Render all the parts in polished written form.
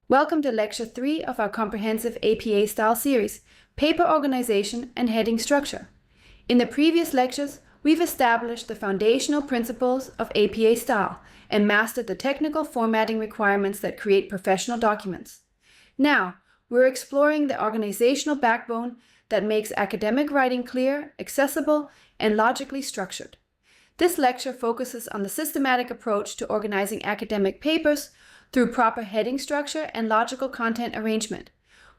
Welcome to Lecture 3 of our comprehensive APA-style series, Paper Organization and Heading Structure. In the previous lectures, we've established the foundational principles of APA style and mastered the technical formatting requirements that create professional documents. Now, we're exploring the organizational backbone that makes academic writing clear, accessible, and logically structured. This lecture focuses on the systematic approach to organizing academic papers through proper heading structure and logical content arrangement.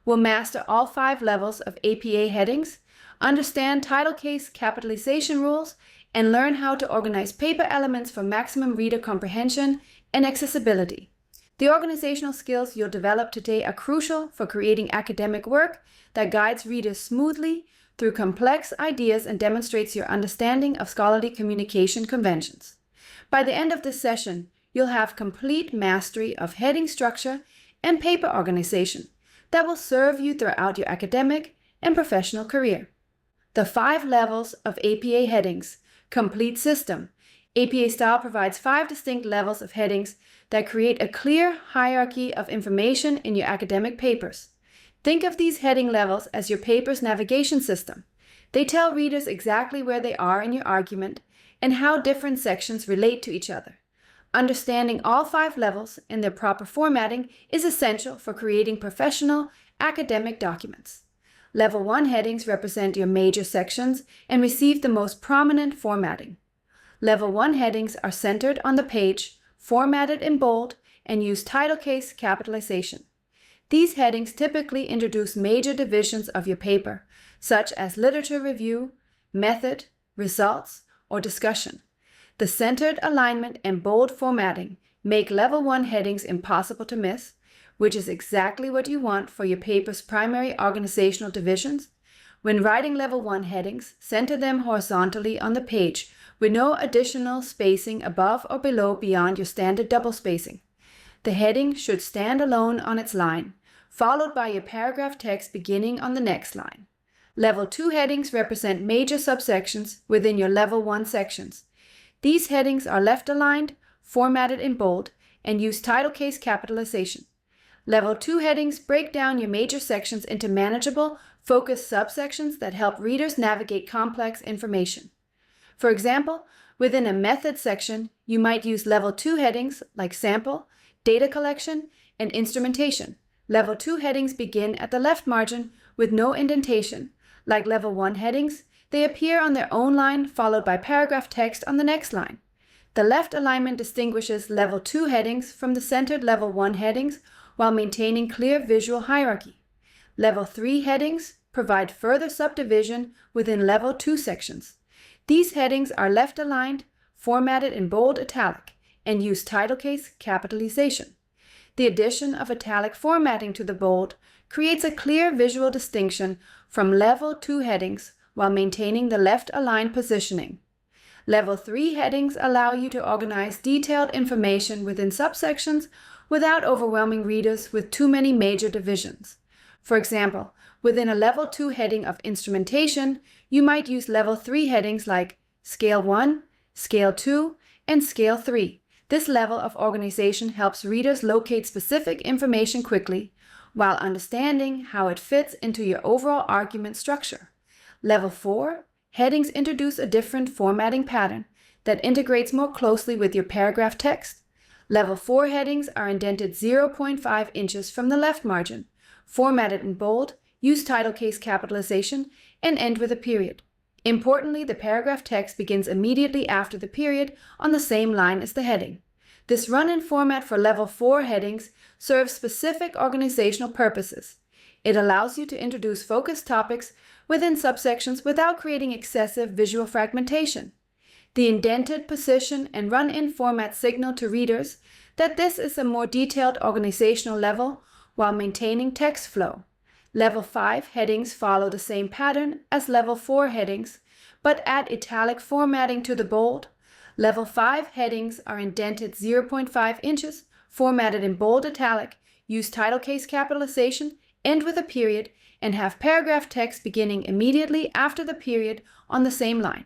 We'll master all 5 levels of APA headings, understand title case capitalization rules, and learn how to organize paper elements for maximum reader comprehension and accessibility. The organizational skills you'll develop today are crucial for creating academic work that guides readers smoothly through complex ideas and demonstrates your understanding of scholarly communication conventions. By the end of this session, you'll have complete mastery of heading structure and paper organization that will serve you throughout your academic and professional career. The 5 levels of APA headings. Complete system. APA style provides 5 distinct levels of headings that create a clear hierarchy of information in your academic papers. Think of these heading levels as your paper's navigation system. They tell readers exactly where they are in your argument and how different sections relate to each other. Understanding all 5 levels and their proper formatting is essential for creating professional academic documents. Level 1 headings represent your major sections and receive the most prominent formatting. Level 1 headings are centered on the page, formatted in bold, and use title case capitalization. These headings typically introduce major divisions of your paper, such as literature review, method, results, or discussion. The centered alignment and bold formatting make Level 1 headings impossible to miss, which is exactly what you want for your paper's primary organizational divisions. When writing Level 1 headings, center them horizontally on the page with no additional spacing above or below beyond your standard double spacing. The heading should stand alone on its line, followed by your paragraph text beginning on the next line. Level 2 headings represent major subsections within your Level 1 sections. These headings are left-aligned, formatted in bold, and use title case capitalization. Level 2 headings break down your major sections into manageable, focused subsections that help readers navigate complex information. For example, within a method section, you might use Level 2 headings like sample, data collection, and instrumentation. Level 2 headings begin at the left margin with no indentation. Like Level 1 headings, they appear on their own line, followed by paragraph text on the next line. The left alignment distinguishes Level 2 headings from the centered Level 1 headings while maintaining clear visual hierarchy. Level 3 headings provide further subdivision within Level 2 sections. These headings are left aligned, formatted in bold italic, and use title case capitalization. The addition of italic formatting to the bold creates a clear visual distinction from Level 2 headings while maintaining the left-aligned positioning. Level 3 headings allow you to organize detailed information within subsections without overwhelming readers with too many major divisions. For example, within a Level 2 heading of instrumentation, you might use Level 3 headings like Scale 1, Scale 2, and Scale 3. This level of organization helps readers locate specific information quickly while understanding how it fits into your overall argument structure. Level 4 headings introduce a different formatting pattern that integrates more closely with your paragraph text. Level 4 headings are indented 0.5 inches from the left margin, formatted in bold, use title case capitalization, and end with a period. Importantly, the paragraph text begins immediately after the period on the same line as the heading. This run-in format for Level 4 headings serves specific organizational purposes. It allows you to introduce focused topics within subsections without creating excessive visual fragmentation. The indented position and run-in format signal to readers that this is a more detailed organizational level while maintaining text flow. Level 5 headings follow the same pattern as Level 4 headings, but add italic formatting to the bold. Level 5 headings are indented 0.5 inches, formatted in bold italic, use title case capitalization, end with a period, and have paragraph text beginning immediately after the period on the same line.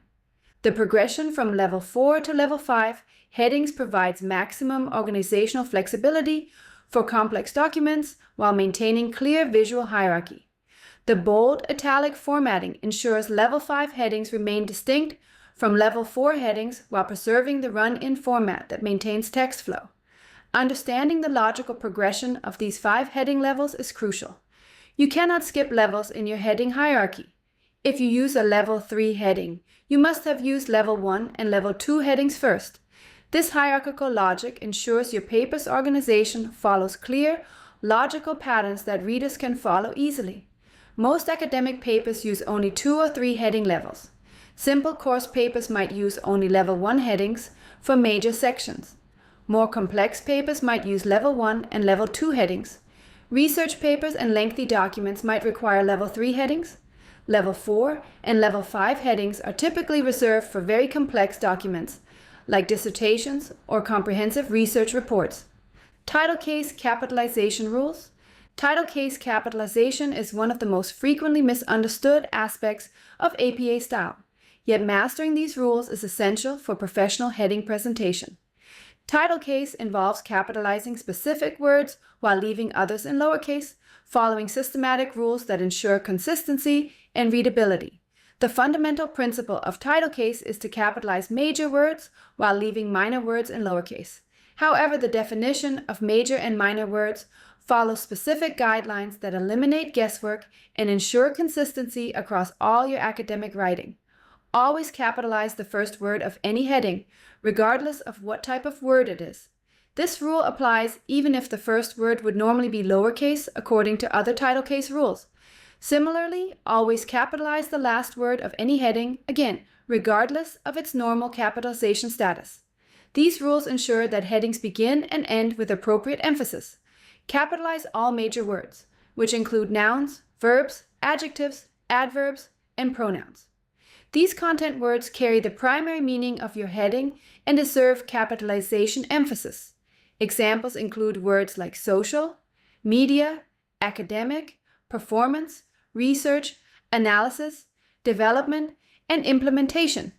The progression from Level 4 to Level 5 headings provides maximum organizational flexibility for complex documents while maintaining clear visual hierarchy. The bold italic formatting ensures Level 5 headings remain distinct from Level 4 headings while preserving the run-in format that maintains text flow. Understanding the logical progression of these 5 heading levels is crucial. You cannot skip levels in your heading hierarchy. If you use a Level 3 heading, you must have used Level 1 and Level 2 headings first. This hierarchical logic ensures your paper's organization follows clear, logical patterns that readers can follow easily. Most academic papers use only 2 or 3 heading levels. Simple course papers might use only Level 1 headings for major sections. More complex papers might use Level 1 and Level 2 headings. Research papers and lengthy documents might require Level 3 headings. Level 4 and Level 5 headings are typically reserved for very complex documents, like dissertations or comprehensive research reports. Title case capitalization rules. Title case capitalization is one of the most frequently misunderstood aspects of APA style, yet mastering these rules is essential for professional heading presentation. Title case involves capitalizing specific words while leaving others in lowercase, following systematic rules that ensure consistency and readability. The fundamental principle of title case is to capitalize major words while leaving minor words in lowercase. However, the definition of major and minor words follows specific guidelines that eliminate guesswork and ensure consistency across all your academic writing. Always capitalize the first word of any heading, regardless of what type of word it is. This rule applies even if the first word would normally be lowercase according to other title case rules. Similarly, always capitalize the last word of any heading, again, regardless of its normal capitalization status. These rules ensure that headings begin and end with appropriate emphasis. Capitalize all major words, which include nouns, verbs, adjectives, adverbs, and pronouns. These content words carry the primary meaning of your heading and deserve capitalization emphasis. Examples include words like social, media, academic, performance, research, analysis, development, and implementation.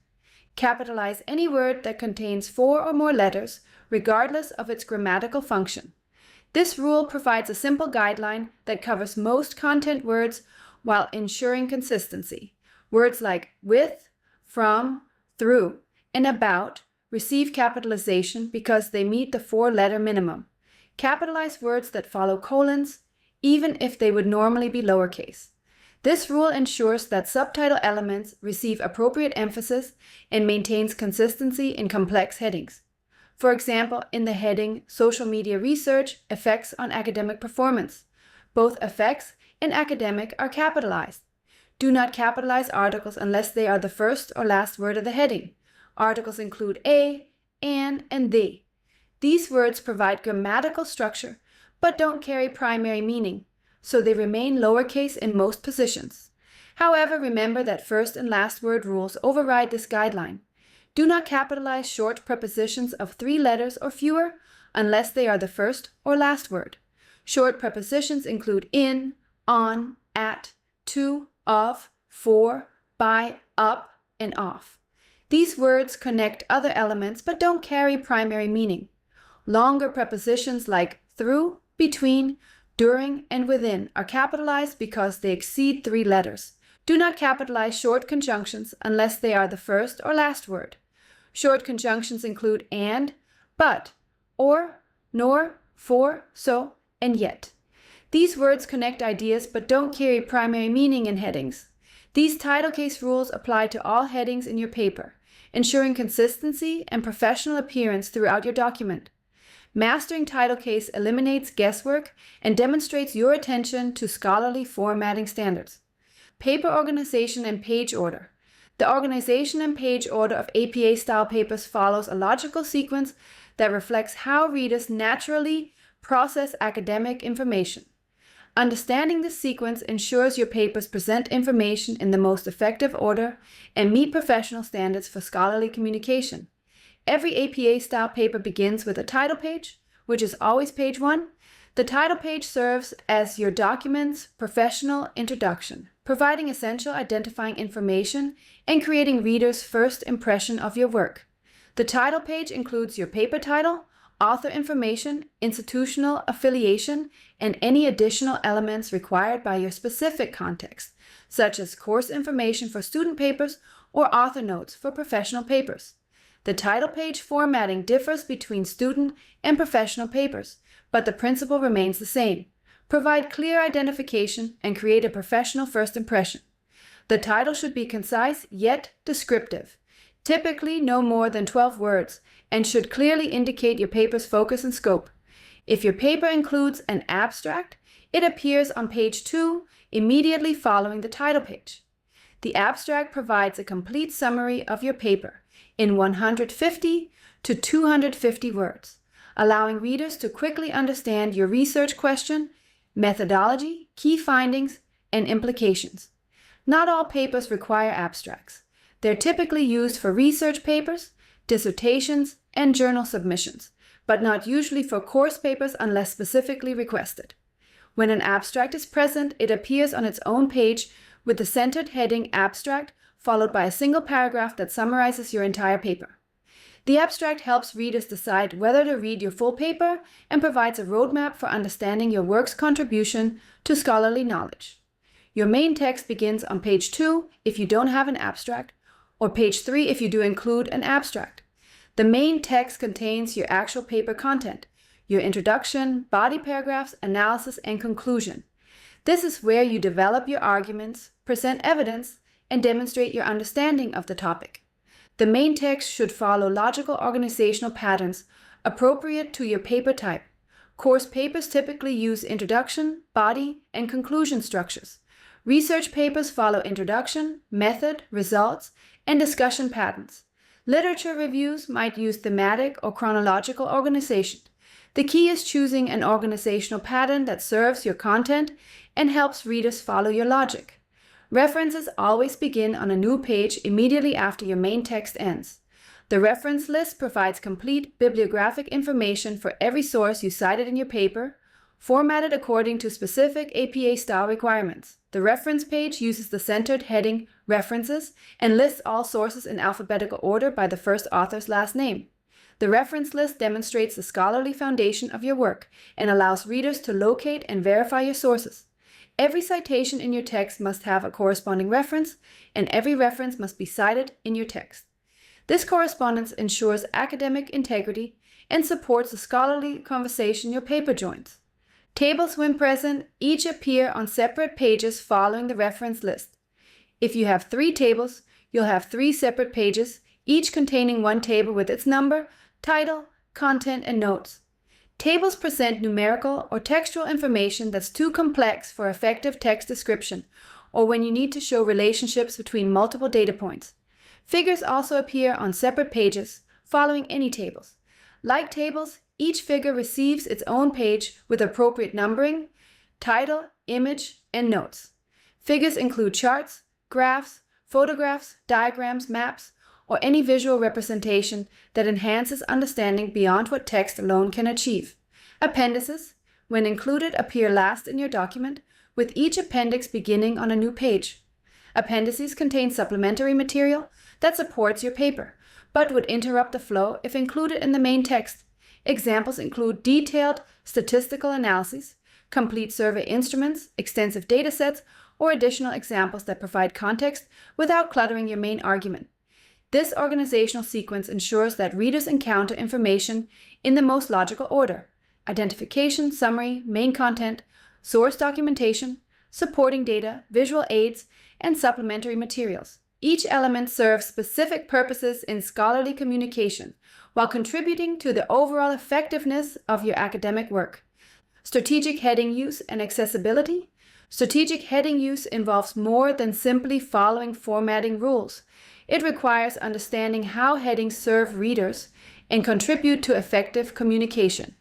Capitalize any word that contains 4 or more letters, regardless of its grammatical function. This rule provides a simple guideline that covers most content words while ensuring consistency. Words like with, from, through, and about receive capitalization because they meet the 4-letter minimum. Capitalize words that follow colons, even if they would normally be lowercase. This rule ensures that subtitle elements receive appropriate emphasis and maintains consistency in complex headings. For example, in the heading Social Media Research, Effects on Academic Performance, both effects and academic are capitalized. Do not capitalize articles unless they are the first or last word of the heading. Articles include a, an, and the. These words provide grammatical structure but don't carry primary meaning, so they remain lowercase in most positions. However, remember that first and last word rules override this guideline. Do not capitalize short prepositions of 3 letters or fewer unless they are the first or last word. Short prepositions include in, on, at, to, of, for, by, up, and off. These words connect other elements but don't carry primary meaning. Longer prepositions like through, between, during, and within are capitalized because they exceed 3 letters. Do not capitalize short conjunctions unless they are the first or last word. Short conjunctions include and, but, or, nor, for, so, and yet. These words connect ideas but don't carry primary meaning in headings. These title case rules apply to all headings in your paper, ensuring consistency and professional appearance throughout your document. Mastering title case eliminates guesswork and demonstrates your attention to scholarly formatting standards. Paper organization and page order. The organization and page order of APA-style papers follows a logical sequence that reflects how readers naturally process academic information. Understanding this sequence ensures your papers present information in the most effective order and meet professional standards for scholarly communication. Every APA-style paper begins with a title page, which is always page 1. The title page serves as your document's professional introduction, providing essential identifying information and creating readers' first impression of your work. The title page includes your paper title, author information, institutional affiliation, and any additional elements required by your specific context, such as course information for student papers or author notes for professional papers. The title page formatting differs between student and professional papers, but the principle remains the same. Provide clear identification and create a professional first impression. The title should be concise yet descriptive, typically no more than 12 words, and should clearly indicate your paper's focus and scope. If your paper includes an abstract, it appears on page 2 immediately following the title page. The abstract provides a complete summary of your paper in 150 to 250 words, allowing readers to quickly understand your research question, methodology, key findings, and implications. Not all papers require abstracts. They're typically used for research papers, dissertations, and journal submissions, but not usually for course papers unless specifically requested. When an abstract is present, it appears on its own page with the centered heading Abstract, followed by a single paragraph that summarizes your entire paper. The abstract helps readers decide whether to read your full paper and provides a roadmap for understanding your work's contribution to scholarly knowledge. Your main text begins on page 2 if you don't have an abstract, or page 3 if you do include an abstract. The main text contains your actual paper content, your introduction, body paragraphs, analysis, and conclusion. This is where you develop your arguments, present evidence, and demonstrate your understanding of the topic. The main text should follow logical organizational patterns appropriate to your paper type. Course papers typically use introduction, body, and conclusion structures. Research papers follow introduction, method, results, and discussion patterns. Literature reviews might use thematic or chronological organization. The key is choosing an organizational pattern that serves your content and helps readers follow your logic. References always begin on a new page immediately after your main text ends. The reference list provides complete bibliographic information for every source you cited in your paper, formatted according to specific APA style requirements. The reference page uses the centered heading References and lists all sources in alphabetical order by the first author's last name. The reference list demonstrates the scholarly foundation of your work and allows readers to locate and verify your sources. Every citation in your text must have a corresponding reference, and every reference must be cited in your text. This correspondence ensures academic integrity and supports the scholarly conversation your paper joins. Tables, when present, each appear on separate pages following the reference list. If you have 3 tables, you'll have 3 separate pages, each containing one table with its number, title, content, and notes. Tables present numerical or textual information that's too complex for effective text description, or when you need to show relationships between multiple data points. Figures also appear on separate pages, following any tables. Like tables, each figure receives its own page with appropriate numbering, title, image, and notes. Figures include charts, graphs, photographs, diagrams, maps, or any visual representation that enhances understanding beyond what text alone can achieve. Appendices, when included, appear last in your document, with each appendix beginning on a new page. Appendices contain supplementary material that supports your paper, but would interrupt the flow if included in the main text. Examples include detailed statistical analyses, complete survey instruments, extensive data sets, or additional examples that provide context without cluttering your main argument. This organizational sequence ensures that readers encounter information in the most logical order: identification, summary, main content, source documentation, supporting data, visual aids, and supplementary materials. Each element serves specific purposes in scholarly communication while contributing to the overall effectiveness of your academic work. Strategic heading use and accessibility. Strategic heading use involves more than simply following formatting rules. It requires understanding how headings serve readers and contribute to effective communication.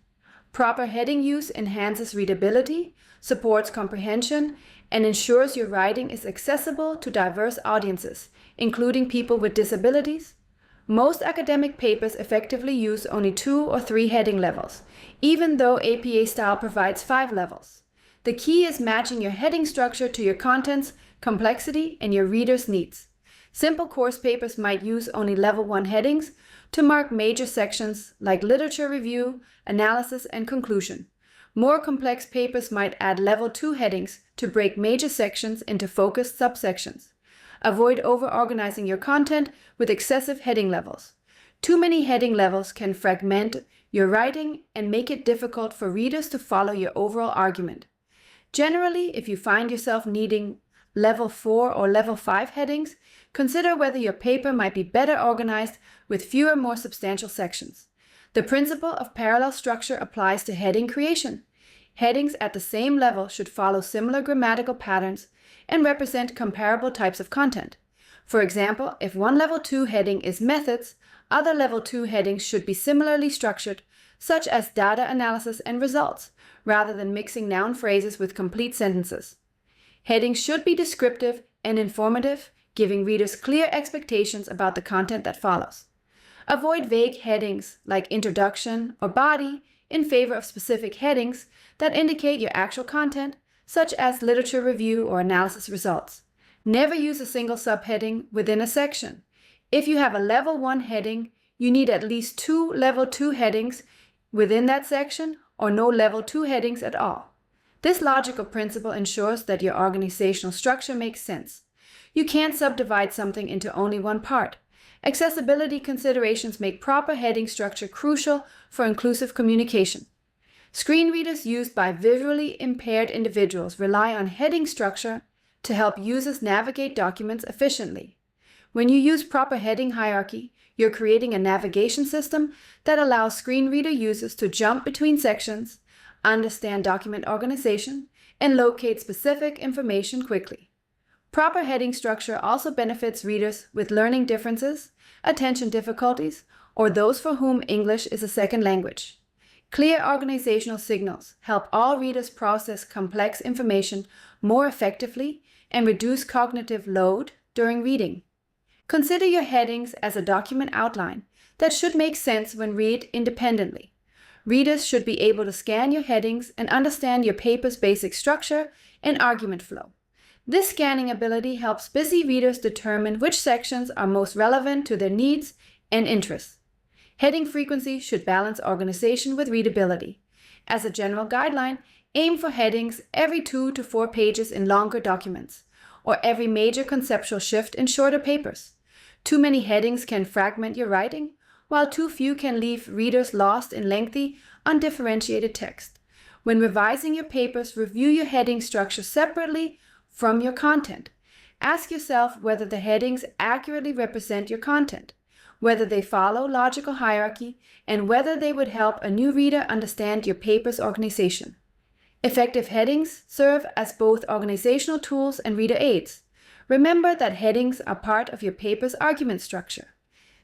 Proper heading use enhances readability, supports comprehension, and ensures your writing is accessible to diverse audiences, including people with disabilities. Most academic papers effectively use only 2 or 3 heading levels, even though APA style provides 5 levels. The key is matching your heading structure to your content's complexity and your reader's needs. Simple course papers might use only level 1 headings to mark major sections like literature review, analysis, and conclusion. More complex papers might add level 2 headings to break major sections into focused subsections. Avoid over-organizing your content with excessive heading levels. Too many heading levels can fragment your writing and make it difficult for readers to follow your overall argument. Generally, if you find yourself needing level 4 or level 5 headings, consider whether your paper might be better organized with fewer, more substantial sections. The principle of parallel structure applies to heading creation. Headings at the same level should follow similar grammatical patterns and represent comparable types of content. For example, if one level 2 heading is methods, other level 2 headings should be similarly structured, such as data analysis and results, rather than mixing noun phrases with complete sentences. Headings should be descriptive and informative, giving readers clear expectations about the content that follows. Avoid vague headings like introduction or body in favor of specific headings that indicate your actual content, such as literature review or analysis results. Never use a single subheading within a section. If you have a level 1 heading, you need at least 2 level 2 headings within that section or no level 2 headings at all. This logical principle ensures that your organizational structure makes sense. You can't subdivide something into only one part. Accessibility considerations make proper heading structure crucial for inclusive communication. Screen readers used by visually impaired individuals rely on heading structure to help users navigate documents efficiently. When you use proper heading hierarchy, you're creating a navigation system that allows screen reader users to jump between sections, understand document organization, and locate specific information quickly. Proper heading structure also benefits readers with learning differences, attention difficulties, or those for whom English is a second language. Clear organizational signals help all readers process complex information more effectively and reduce cognitive load during reading. Consider your headings as a document outline that should make sense when read independently. Readers should be able to scan your headings and understand your paper's basic structure and argument flow. This scanning ability helps busy readers determine which sections are most relevant to their needs and interests. Heading frequency should balance organization with readability. As a general guideline, aim for headings every 2 to 4 pages in longer documents, or every major conceptual shift in shorter papers. Too many headings can fragment your writing, while too few can leave readers lost in lengthy, undifferentiated text. When revising your papers, review your heading structure separately from your content. Ask yourself whether the headings accurately represent your content, whether they follow logical hierarchy, and whether they would help a new reader understand your paper's organization. Effective headings serve as both organizational tools and reader aids. Remember that headings are part of your paper's argument structure.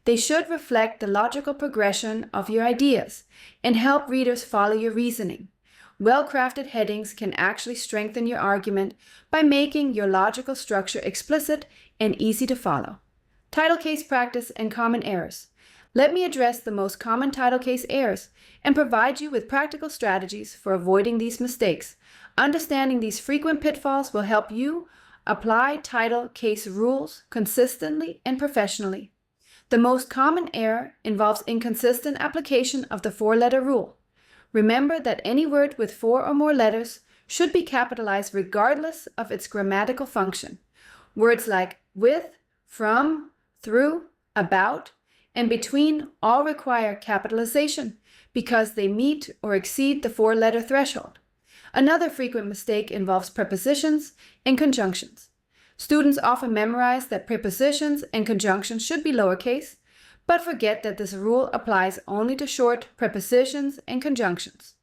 They should reflect the logical progression of your ideas and help readers follow your reasoning. Well-crafted headings can actually strengthen your argument by making your logical structure explicit and easy to follow. Title case practice and common errors. Let me address the most common title case errors and provide you with practical strategies for avoiding these mistakes. Understanding these frequent pitfalls will help you apply title case rules consistently and professionally. The most common error involves inconsistent application of the 4-letter rule. Remember that any word with 4 or more letters should be capitalized regardless of its grammatical function. Words like with, from, through, about, and between all require capitalization because they meet or exceed the 4-letter threshold. Another frequent mistake involves prepositions and conjunctions. Students often memorize that prepositions and conjunctions should be lowercase, but forget that this rule applies only to short prepositions and conjunctions.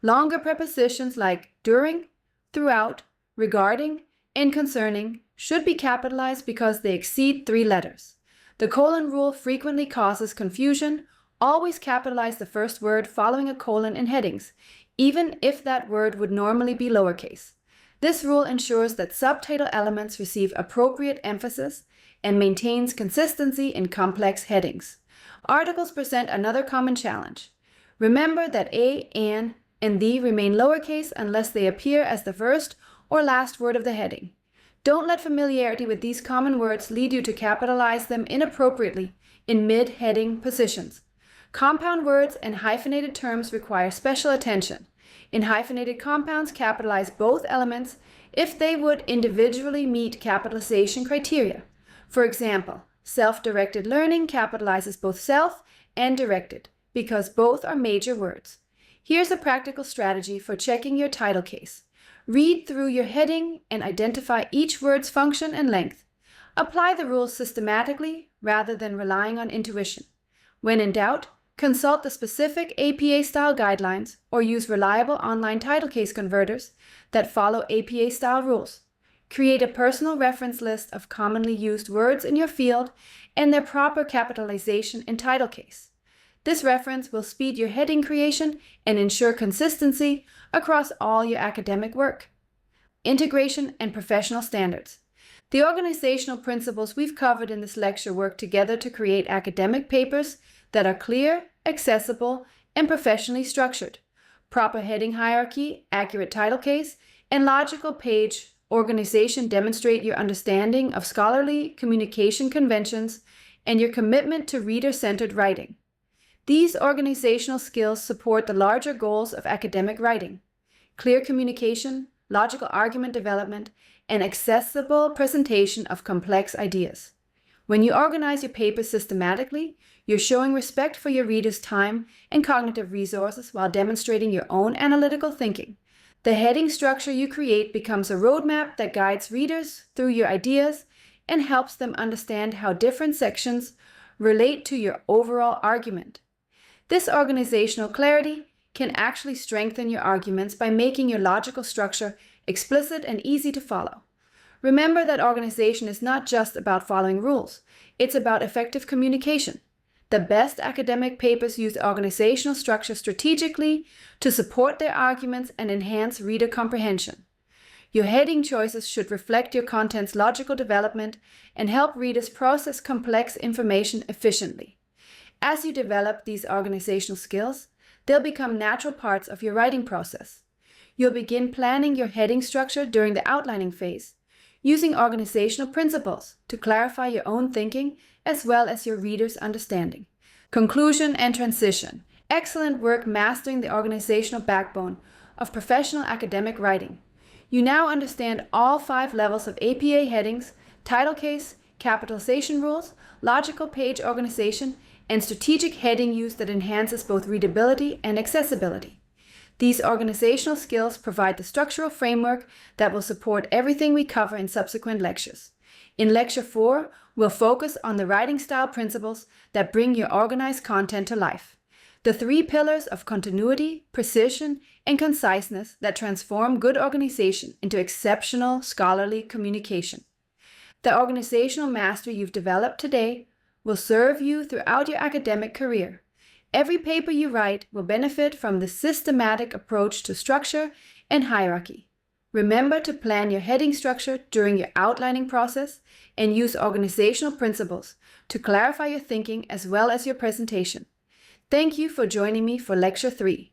Longer prepositions like during, throughout, regarding, and concerning should be capitalized because they exceed 3 letters. The colon rule frequently causes confusion. Always capitalize the first word following a colon in headings, even if that word would normally be lowercase. This rule ensures that subtitle elements receive appropriate emphasis and maintains consistency in complex headings. Articles present another common challenge. Remember that a, an, and the remain lowercase unless they appear as the first or last word of the heading. Don't let familiarity with these common words lead you to capitalize them inappropriately in mid-heading positions. Compound words and hyphenated terms require special attention. In hyphenated compounds, capitalize both elements if they would individually meet capitalization criteria. For example, self-directed learning capitalizes both self and directed because both are major words. Here's a practical strategy for checking your title case. Read through your heading and identify each word's function and length. Apply the rules systematically rather than relying on intuition. When in doubt, consult the specific APA-style guidelines or use reliable online title case converters that follow APA-style rules. Create a personal reference list of commonly used words in your field and their proper capitalization in title case. This reference will speed your heading creation and ensure consistency across all your academic work. Integration and professional standards. The organizational principles we've covered in this lecture work together to create academic papers that are clear, accessible, and professionally structured. Proper heading hierarchy, accurate title case, and logical page organization demonstrate your understanding of scholarly communication conventions and your commitment to reader-centered writing. These organizational skills support the larger goals of academic writing: clear communication, logical argument development, and accessible presentation of complex ideas. When you organize your papers systematically, you're showing respect for your readers' time and cognitive resources while demonstrating your own analytical thinking. The heading structure you create becomes a roadmap that guides readers through your ideas and helps them understand how different sections relate to your overall argument. This organizational clarity can actually strengthen your arguments by making your logical structure explicit and easy to follow. Remember that organization is not just about following rules, it's about effective communication. The best academic papers use organizational structure strategically to support their arguments and enhance reader comprehension. Your heading choices should reflect your content's logical development and help readers process complex information efficiently. As you develop these organizational skills, they'll become natural parts of your writing process. You'll begin planning your heading structure during the outlining phase, using organizational principles to clarify your own thinking as well as your readers' understanding. Conclusion and transition. Excellent work mastering the organizational backbone of professional academic writing. You now understand all 5 levels of APA headings, title case, capitalization rules, logical page organization, and strategic heading use that enhances both readability and accessibility. These organizational skills provide the structural framework that will support everything we cover in subsequent lectures. In Lecture 4, we'll focus on the writing style principles that bring your organized content to life. The 3 pillars of continuity, precision, and conciseness that transform good organization into exceptional scholarly communication. The organizational mastery you've developed today will serve you throughout your academic career. Every paper you write will benefit from this systematic approach to structure and hierarchy. Remember to plan your heading structure during your outlining process and use organizational principles to clarify your thinking as well as your presentation. Thank you for joining me for Lecture 3.